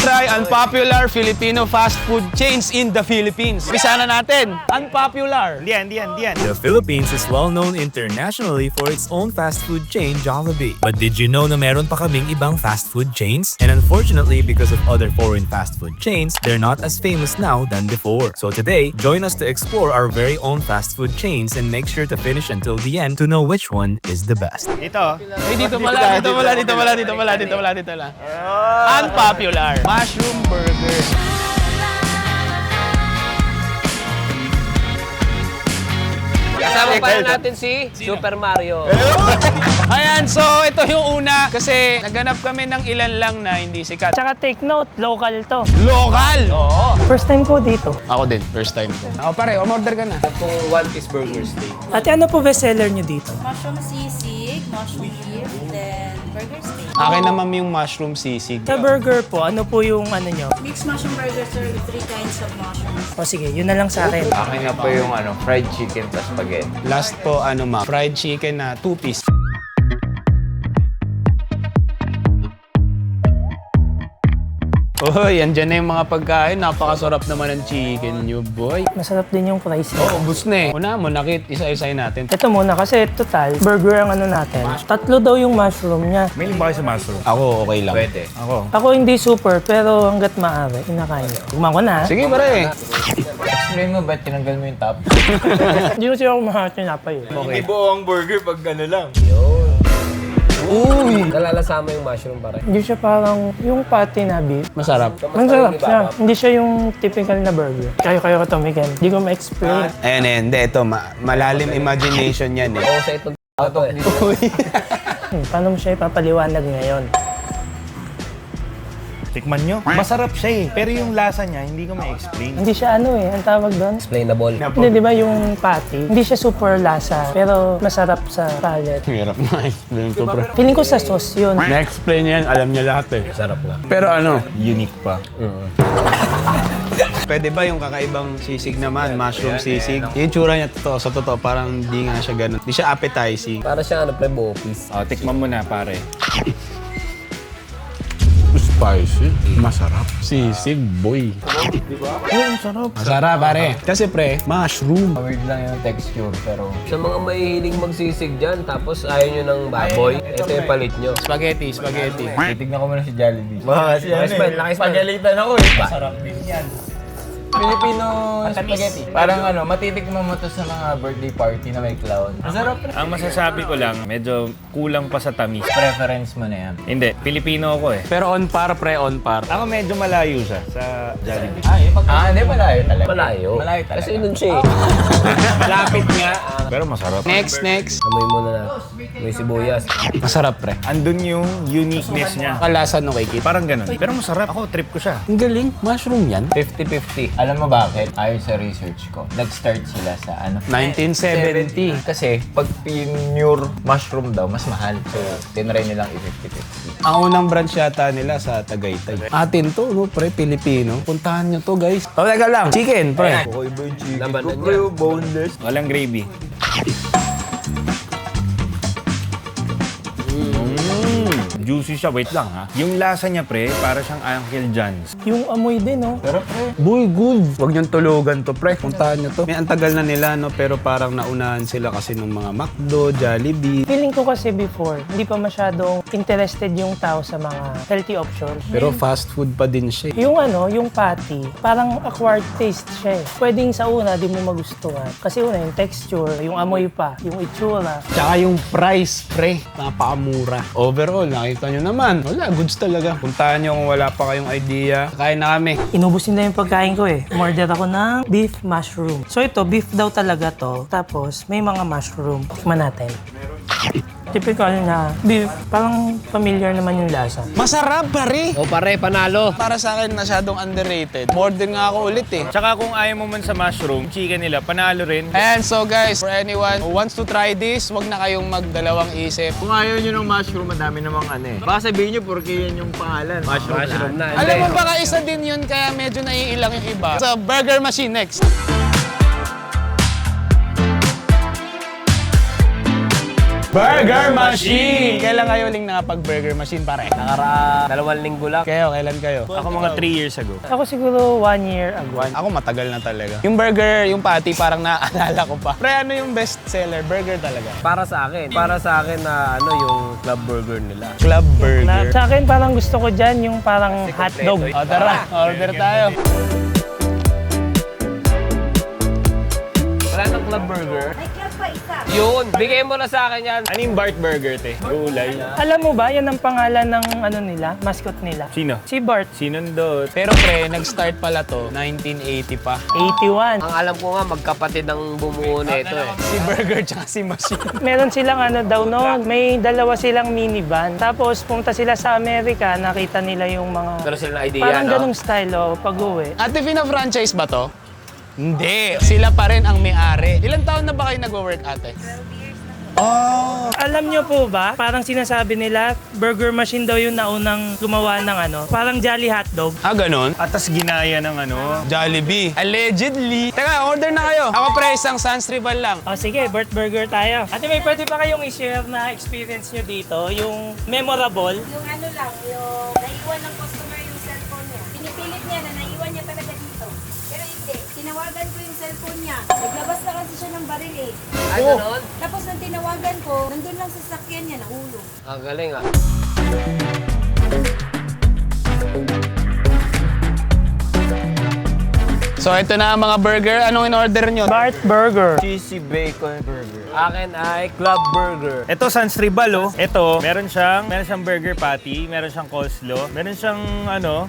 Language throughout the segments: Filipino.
try unpopular Filipino fast food chains in the Philippines. Umpisa na natin. Unpopular. Diyan. The Philippines is well known internationally for its own fast food chain, Jollibee. But did you know na meron pa kaming ibang fast food chains? And unfortunately, because of other foreign fast food chains, they're not as famous now than before. So today, join us to explore our very own fast food chains and make sure to finish until the end to know which one is the best. Ito. Ay, dito pala. Unpopular. Mushroom burger. Kasama pa natin si Super Mario. Ayan, so ito yung una kasi naganap kami ng ilan lang na hindi sikat. Tsaka take note, local to. Local! Oo. First time ko dito. Ako din, first time ko. Ako pare, umorder ka na. Kung one piece burger steak. Ate, ano po bestseller nyo dito? Mushroom sisig, mushroom beef, then burger steak. Akin naman yung mushroom sisig. Sa burger po, ano po yung ano nyo? Mixed mushroom burger, sir, with 3 kinds of mushrooms. O sige, yun na lang sa akin. Akin na po yung fried chicken plus spaghetti. Last po, fried chicken na 2-piece. Uy, andyan na yung mga pagkain. Napakasarap naman ng chicken nyo, boy. Masarap din yung price. Oo, ubus na eh. Una mo, isa-isay natin. Ito muna kasi total, burger ang ano natin. 3 daw yung mushroom niya. May ba kayo sa mushroom? Ako, okay lang. Pwede. Ako hindi super, pero hanggat maaari, kinakain ko. Tumang ko na. Sige, pare. Explain mo ba't tinanggal mo yung top? Hindi ko siya kumahat yung napay. Hindi buong burger pag gano'n lang. Uy! Nalalasama yung mushroom pare. Hindi siya parang yung patty na beef. Masarap. Masarap siya. Hindi siya yung typical na burger. Kayo ka to, Miguel. Hindi ko ma-explain. Ayan, hindi. Ito, malalim imagination yan eh. Oo, sa itong to eh. Paano mo siya ipapaliwanag ngayon? Tikman nyo. Masarap siya eh. Pero yung lasa niya, hindi ko ma-explain. Hindi siya ano eh, ang tawag doon? Explainable. Hindi, di ba yung patty? Hindi siya super lasa, pero masarap sa palate. Hirap na explain to, bro. Feeling ko sa sauce yun. Na-explain yan, alam niya lahat eh. Sarap nga. Pero Unique pa. pwede ba yung kakaibang sisig naman, mushroom sisig? Yung tsura niya sa totoo, parang hindi nga siya ganun. Hindi siya appetizing. Para siya pre, bopis. Tikman mo na, pare. Spicy. Masarap. Sisig, boy. Masarap, pare. Kasi pre, mushroom. Weird lang yung texture pero... Sa mga mahihilig magsisig dyan, tapos ayaw nyo ng baboy, ito yung palit nyo. Spaghetti. Titignan ko muna si Jollibee. Pagalitan ako eh. Masarap din yan. Filipino spaghetti. Parang matitikman mo to sa mga birthday party na may clown. Masarap rin. Ang masasabi ko lang, medyo kulang pa sa tamis. Preference mo na yan. Hindi, Pilipino ako eh. Pero on par, pre, on par. Ako medyo malayo siya sa Jollibee. Hindi malayo talaga. Malayo. Malayo talaga. Kasi nun siya eh. Malapit nga. Pero masarap. Next. Amoy mo na may sibuyas. Masarap, pre. Andun yung uniqueness niya. Kalasa no kay Kit. Parang ganun. Pero masarap. Ako, trip ko siya. Ang galing. Mushroom yan. 50-50. Alam mo bakit? Ayon sa research ko, nag-start sila sa 1970. Kasi pag pure mushroom daw, mas mahal. So, tinry nilang i-50-50. Ang unang branch yata nila sa Tagaytay. Atin to, no, pre, Pilipino. Puntahan nyo to, guys. O, teka lang. Chicken, pre. Okay ba yung chicken Labanan ko, bro? niya. Boneless. Walang gravy. Juicy siya. Wait lang ha. Yung lasa niya, pre, para siyang Uncle John's. Yung amoy din, no? Pero pre, Boy, good. Huwag niyong tulugan to, pre. Puntahan nyo to. May antagal na nila, no, pero parang naunahan sila kasi ng mga McDo, Jollibee. Feeling ko kasi before, hindi pa masyadong interested yung tao sa mga healthy options. Pero fast food pa din siya. Yung patty, parang acquired taste siya eh. Pwedeng sa una, di mo magustuhan. Kasi una, yung texture, yung amoy pa, yung itsura. Tsaka yung price, pre, napakamura. Overall, nakita nyo naman. Wala, goods talaga. Puntahan nyo kung wala pa kayong idea. Kain na kami. Inubos nila yung pagkain ko eh. Umorder ako ng beef mushroom. So ito, beef daw talaga to. Tapos, may mga mushroom. Tikman natin. Typical na beef. Parang familiar naman yung lasa. Masarap, pare. O pare, panalo. Para sa akin, masyadong underrated. Order nga ako ulit eh. Tsaka kung ayaw mo man sa mushroom, chicken nila, panalo rin. And so guys, for anyone who wants to try this, wag na kayong magdalawang isip. kung ayaw nyo ng mushroom, madami namang eh. Baka sabihin nyo, porque yan yung pangalan. Mushroom na. Alam mo baka isa din yun, kaya medyo naiilang yung iba. Sa burger machine next. Burger Machine! Kailan kayo uling nakapag-Burger Machine, pare? Nakaraan 2 linggo lang. Kailan kayo? Ako mga 3 years ago. Ako siguro 1 year ago. Ako matagal na talaga. Yung burger, yung patty, parang naaalala ko pa. Pre, ano yung best seller? Burger talaga. Para sa akin na ano yung club burger nila. Club Burger. Sa akin parang gusto ko dyan yung parang hotdog. O tara, order tayo. Wala nang club burger. May club pa isa. Yun, bigay mo na sa akin yan. Ano yung Bart Burger, te? Gulay. Alam mo ba, yan ang pangalan ng ano nila, mascot nila. Sino? Si Bart, Sinundot. Pero pre, nag-start pala to, 1980 pa. 81. Ang alam ko nga, magkapatid ang bumuo nito eh. Si Burger tsaka si Machine. Meron silang ano daw noon, may dalawa silang minivan. Tapos pumunta sila sa Amerika, nakita nila yung mga... Pero sila na idea, Parang no? ganong style, pag-uwi. Ate, fina-franchise ba to? Hindi. Sila pa rin ang may-ari. Ilan taon na ba kayo nag-work, ate? 12 years na po. Oh! Alam nyo po ba, parang sinasabi nila, Burger Machine daw yung naunang gumawa ng ano, parang Jolly Hotdog. Ah, ganun? Atas ginaya ng ano. Jollibee. Allegedly. Teka, order na kayo. Ako pre, isang Sans Rival lang. O sige, Bart Burger tayo. Ate, may pwede pa kayong i-share na experience nyo dito, yung memorable. Yung ano lang, yung naiwan ng customer yung cellphone niya. Pinipilit niya na naiwan niya talaga dito. Pero hindi, tinawagan ko yung cellphone niya. Naglabas na kasi siya ng baril eh. Ay, ganon? Tapos nang tinawagan ko, nandun lang sa sakyan niya, nahulog. Ang galing ah. So, ito na ang mga burger. Anong in-order nyo? Bart Burger. Cheesy bacon burger. Akin ay club burger. Ito, Sans Tribal, oh. Ito, meron siyang burger patty, meron siyang coleslaw, meron siyang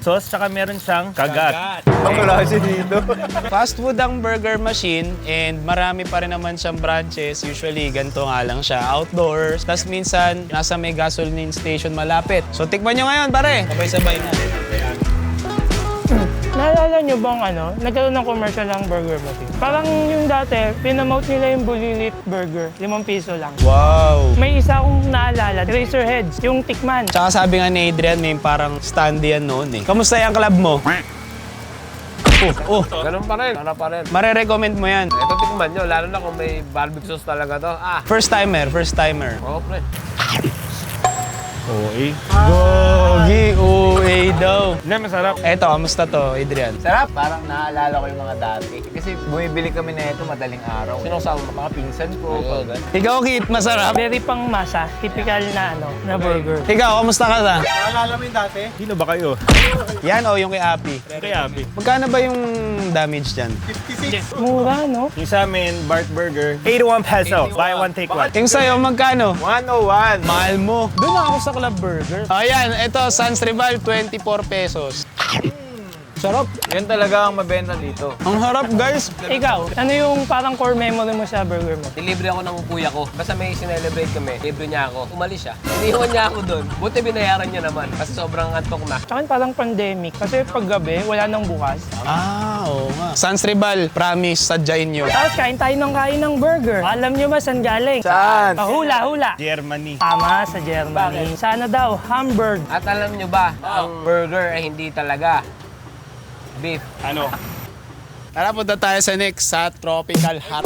sauce, tsaka meron siyang kagat. Ang klase dito. Fast food ang Burger Machine and marami pa rin naman siyang branches. Usually, ganito nga lang siya. Outdoors. Tapos minsan, nasa may gasoline station malapit. So, tikman nyo ngayon, pare. Sabay-sabay na. Naalala nyo bang nagkaroon ng commercial ng Burger Machine? Parang yung dati, pinamote nila yung Bulilit Burger, 5 piso lang. Wow! May isa akong naalala, Razorheads, yung tikman. Tsaka sabi nga ni Adrian, may parang standy yan noon eh. Kamusta yung club mo? Ganun pa rin. Ano pa rin. Mare-recommend mo yan. Ito tikman nyo, lalo na kung may barbecue sauce talaga to. Ah, First timer. oo pre. Oo, eh. Gogi, uwe daw. Hindi, masarap. Eto, kamusta to, Adrian? Sarap. Parang naalala ko yung mga dati. Kasi bumibili kami na ito madaling araw. Sinasama mga pinsan ko. Pag Ikaw, Kit, masarap. Very pang masa, typical na burger. Ikaw, kamusta ka na? Sino ba kayo? Yan o, yung kay Api. Kaya, Api. Magkano ba yung damage dyan? Mura, no? Yung sa amin, Bart Burger, 81 peso. Buy one, take one. Yung sa'yo, magkano? 101. Mahal mo. Doon na ako sa Club Burger. Ayan, ito, Sans Rival, 24 pesos. Sarap. Yan talaga ang mabenta dito. Ang harap, guys. Ikaw, ano yung parang core memory mo sa burger mo? Dilibre ako ng kuya ko. Basta may sinelebrate kami, libre niya ako. Umalis siya. Iniwan niya ako doon. Buti binayaran niya naman. Kasi sobrang antok na. Tsaka parang pandemic, kasi pag gabi, wala nang bukas. Ah, oo nga. Sans Rival, promise, sadyain nyo. Tapos kain tayo ng burger. Alam nyo ba saan galing? Saan? Hula. Germany. Tama, sa Germany. Sana daw, Hamburg. At alam niyo ba, ang burger ay hindi talaga beef. Ano? Tara, punta tayo sa next, sa Tropical Hut.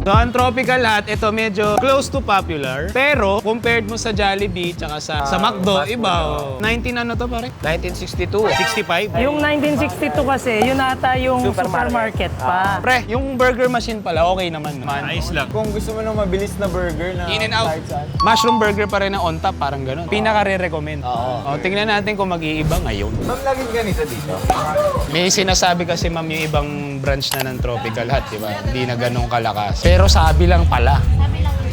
So, ang Tropical Hut, ito medyo close to popular. Pero, compared mo sa Jollibee, tsaka sa McDo, iba. 19 ano to, pare? 1962. 65? Yung 1962 kasi, yun ata yung supermarket pa. Pre, yung Burger Machine pala, okay naman. Ayos lang. Kung gusto mo ng mabilis na burger na In and out. kahit saan. Mushroom burger pa rin na on top, parang ganun. Pinaka-re-recommend. O, tingnan natin kung mag-iiba ngayon. Ma'am, laging ganito dito. May sinasabi kasi ma'am yung ibang branch na ng Tropical Hut, di ba? Hindi na ganun kalakas. Pero sabi lang pala.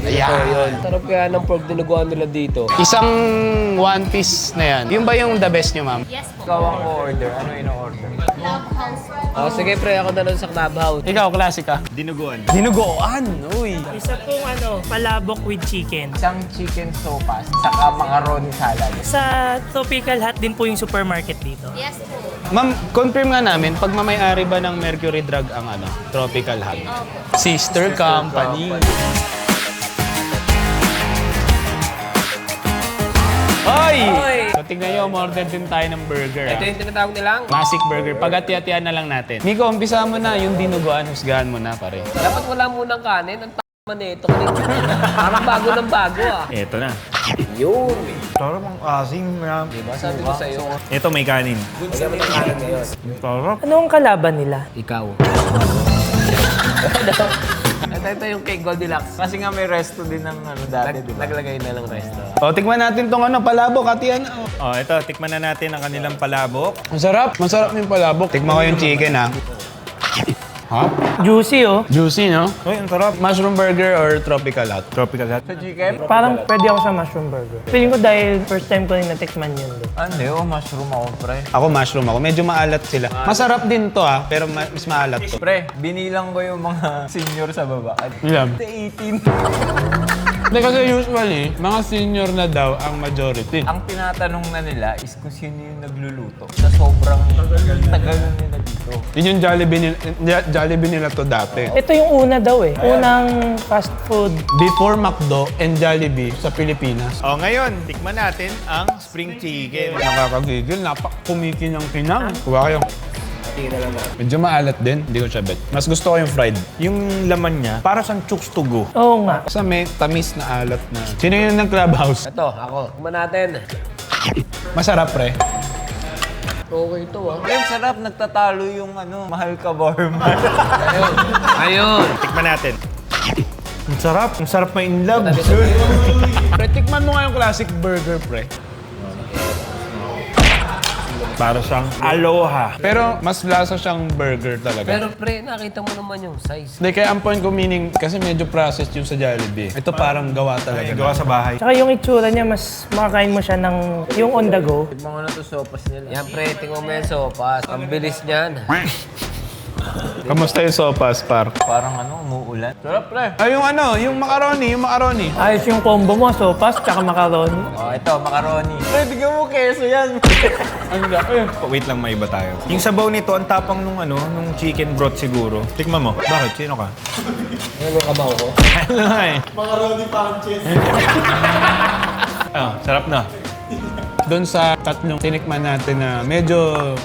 Ayan. Sarap kaya ng pork dinuguan nila dito. Isang one piece na yan. Yung ba yung the best nyo, ma'am? Yes po. Ikaw ang order. Ano ino-order? Clubhouse po. Oh, sige pre, ako na doon sa clubhouse. Ikaw, klasika. Dinuguan. Dinuguan. Uy. Isa pong palabok with chicken. Isang chicken sopas, saka mga ron salad. Sa Tropical Hut din po yung supermarket dito. Yes po. Ma'am, confirm nga namin, pag mamayari ba ng Mercury Drug ang Tropical Hut? Sister company. Hoy! So, tignan nyo, umorder din tayo ng burger. Ito yung tinatawag nilang. Classic burger. Pag-ati-atian na lang natin. Miko, umpisa mo na. Yung dinuguan, husgahan mo na, pare. Dapat wala munang kanin. Ang tama nito. Parang bago ng bago ah. Ito na. Yun. Sarap ang asim na. Diba? Sabi ko sa'yo. Ito may kanin. Lagyan mo ng kanin ngayon. Sarap. Ano ang kalaban nila? Ikaw. Ito yung cake Goldilocks. Kasi nga may resto din ng ano dati, di ba? Naglagay na ng resto. O, tikman natin tong ano, palabok, atian. Oh, ito, tikman na natin ang kanilang palabok. Masarap. Masarap yung palabok. Tikman ko yung chicken, ha? Ha? Juicy oh. Juicy, no? Uy, ang sarap. Mushroom burger or tropical hot? Tropical hot. Sa chicken? Parang pwede ako sa mushroom burger. Feeling ko dahil first time ko rin natikman yun. Ano mushroom ako, pre. Ako mushroom ako. Medyo maalat sila. Masarap din to, ha? Pero mas maalat to. Pre, binilang ko yung mga senior sa baba. Ilan? 18. Hindi kasi usually, mga senior na daw ang majority. Ang tinatanong na nila is kung sino yung nagluluto. Sa sobrang tagal na nila dito. Yun yung Jollibee nila to dati. Ito yung una daw eh. Unang fast food. Before McDo and Jollibee sa Pilipinas. Oh, ngayon, tikman natin ang spring chicken. Nakakagigil, kumiki ng kinang. Kuha kayo. Medyo maalat din, hindi ko siya bet. Mas gusto ko yung fried. Yung laman niya, para siyang chooks to go. Oo nga. Kasi may tamis na alat na. Sino yun ng Clubhouse? Ito, ako. Tignan natin. Masarap, pre. Okay ito ah. Ang sarap, nagtatalo yung mahal ka barman. Ayun. Tikman natin. Ang sarap. Ang sarap ma-in love. Pre, tikman mo nga yung classic burger, pre. Para siyang aloha. Pero mas lasa siyang burger talaga. Pero pre, nakita mo naman yung size. Hindi, kaya ang point ko meaning, kasi medyo processed yung sa Jollibee. Ito parang gawa talaga. Gawa sa bahay. Tsaka yung itsura niya, mas makakain mo siya ng yung on the go. Mga na to sopas nila. Yan pre, tingnan mo yung sopas. Ang bilis niyan. Kamusta yung sopas, par? Parang umuulan. Sarap, pre. Ay, yung macaroni. Ayos yung combo mo, sopas, tsaka macaroni. Oh, ito, macaroni. Pre, bigyan mo keso yan. Wait lang, may iba tayo. Yung sabaw nito, ang tapang nung chicken broth siguro. Tikman mo. Bakit? Sino ka? Ano ka ba ako? Ano nga eh? Macaroni punches. Sarap na. Doon sa tatlong tinikman natin na medyo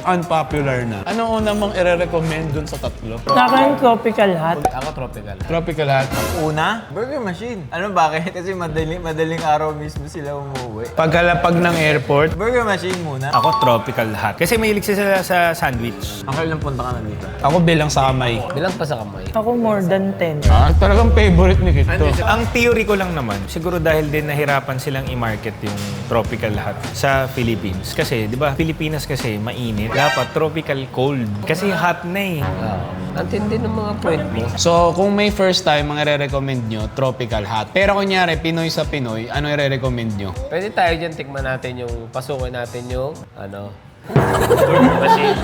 unpopular na. Ano una mong i-recommend doon sa tatlo? Nakain tropical hot. Ako tropical. Tropical hot. Una, burger machine. Ano bakit? Kasi madaling araw mismo sila umuwi. Pagkalapag ng airport, Burger machine muna. Ako tropical hot. Kasi mahilig sila sa sandwich. Ang kailang punta ka na dito. ako bilang sa kamay. Bilang pa sa kamay. Ako more than 10. Talagang favorite ni Kito. Ang theory ko lang naman, siguro dahil din nahirapan silang i-market yung tropical hot sa Philippines. Kasi, di ba, Pilipinas kasi mainit. Dapat tropical cold. Kasi hot na eh. Ang tindi ng mga point mo. So, kung may first time, mga re-recommend nyo, tropical hot. Pero kunyari, Pinoy sa Pinoy, ano i-recommend nyo? Pwede tayo dyan, tikman natin yung, pasukin natin yung, burger machine.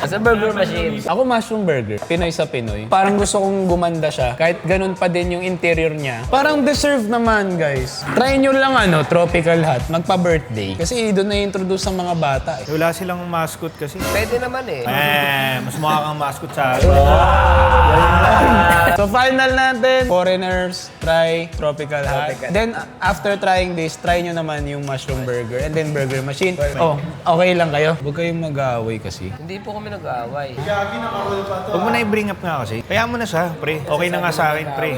Sa burger machine. Ako mushroom burger, Pinoy sa Pinoy. Parang gusto kong gumanda siya. Kahit ganun pa din yung interior niya. Parang deserve naman, guys. Try nyo lang tropical hot, magpa-birthday. Kasi doon na-introduce ang mga bata eh. Wala silang mascot kasi. Pwede naman eh. Mas mukha kang mascot sa akin. So final natin, foreigners, try tropical hot. Then after trying this, try nyo naman yung mushroom burger and then burger machine. Oh, okay lang kayo? Huwag kayong mag-aaway kasi. Hindi po kami nag-aaway. Huwag mo na i-bring up nga kasi. Kaya mo na siya, pre. Okay na nga sa akin, pre.